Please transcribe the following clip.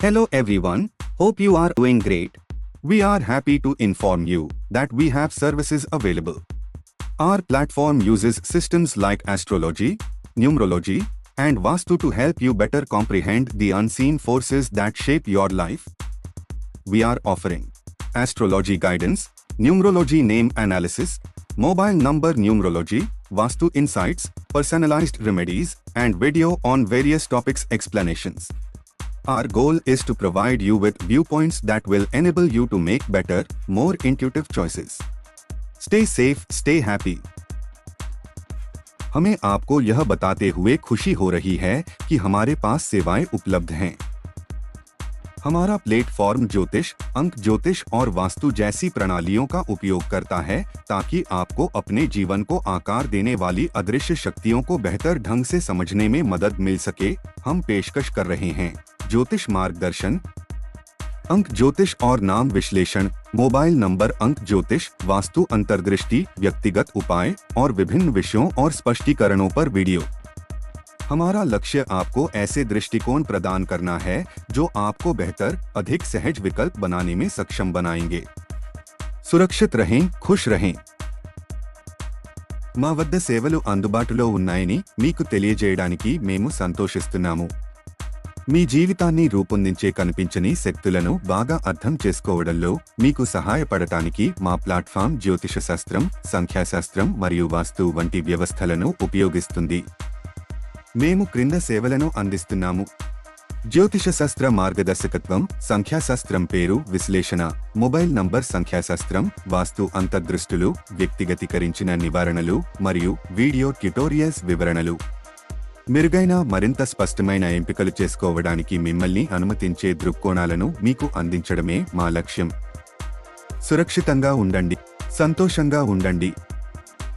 Hello everyone, hope you are doing great. We are happy to inform you that we have services available. Our platform uses systems like astrology, numerology, and Vastu to help you better comprehend the unseen forces that shape your life. We are offering astrology guidance, numerology name analysis, mobile number numerology, Vastu insights, personalized remedies, and video on various topics explanations. Our goal is to provide you with viewpoints that will enable you to make better, more intuitive choices. Stay safe, stay happy. हमें आपको यह बताते हुए खुशी हो रही है कि हमारे पास सेवाएं उपलब्ध हैं। हमारा प्लेटफॉर्म ज्योतिष, अंक ज्योतिष और वास्तु जैसी प्रणालियों का उपयोग करता है ताकि आपको अपने जीवन को आकार देने वाली अदृश्य शक्तियों को बेहतर ढंग से समझने में मदद मिल सके। हम पेशकश कर रहे हैं ज्योतिष मार्गदर्शन, अंक ज्योतिष और नाम विश्लेषण, मोबाइल नंबर अंक ज्योतिष, वास्तु अंतर्दृष्टि, व्यक्तिगत उपाय और विभिन्न विषयों और स्पष्टीकरणों पर वीडियो। हमारा लक्ष्य आपको ऐसे दृष्टिकोण प्रदान करना है जो आपको बेहतर, अधिक सहज विकल्प बनाने में सक्षम बनाएंगे। सुरक्षित रहें, खुश रहें। మా వద్ద సేవలు అందుబాటులో ఉన్నాయని మీకు తెలియజేయడానికి మేము సంతోషిస్తున్నాము. మీ జీవితాన్ని రూపొందించే కనిపించని శక్తులను బాగా అర్థం చేసుకోవడంలో మీకు సహాయపడటానికి మా ప్లాట్ఫామ్ జ్యోతిష శాస్త్రం, సంఖ్యాశాస్త్రం మరియు వాస్తు వంటి వ్యవస్థలను ఉపయోగిస్తుంది. మేము క్రింద సేవలను అందిస్తున్నాము. జ్యోతిష శాస్త్ర మార్గదర్శకత్వం, సంఖ్యాశాస్త్రం పేరు విశ్లేషణ, మొబైల్ నంబర్ సంఖ్యాశాస్త్రం, వాస్తు అంతర్దృష్టులు, వ్యక్తిగతీకరించిన నివారణలు మరియు వీడియో ట్యుటోరియల్స్ వివరణలు. మెరుగైన, మరింత స్పష్టమైన ఎంపికలు చేసుకోవడానికి మిమ్మల్ని అనుమతించే దృక్కోణాలను మీకు అందించడమే మా లక్ష్యం. సురక్షితంగా ఉండండి, సంతోషంగా ఉండండి.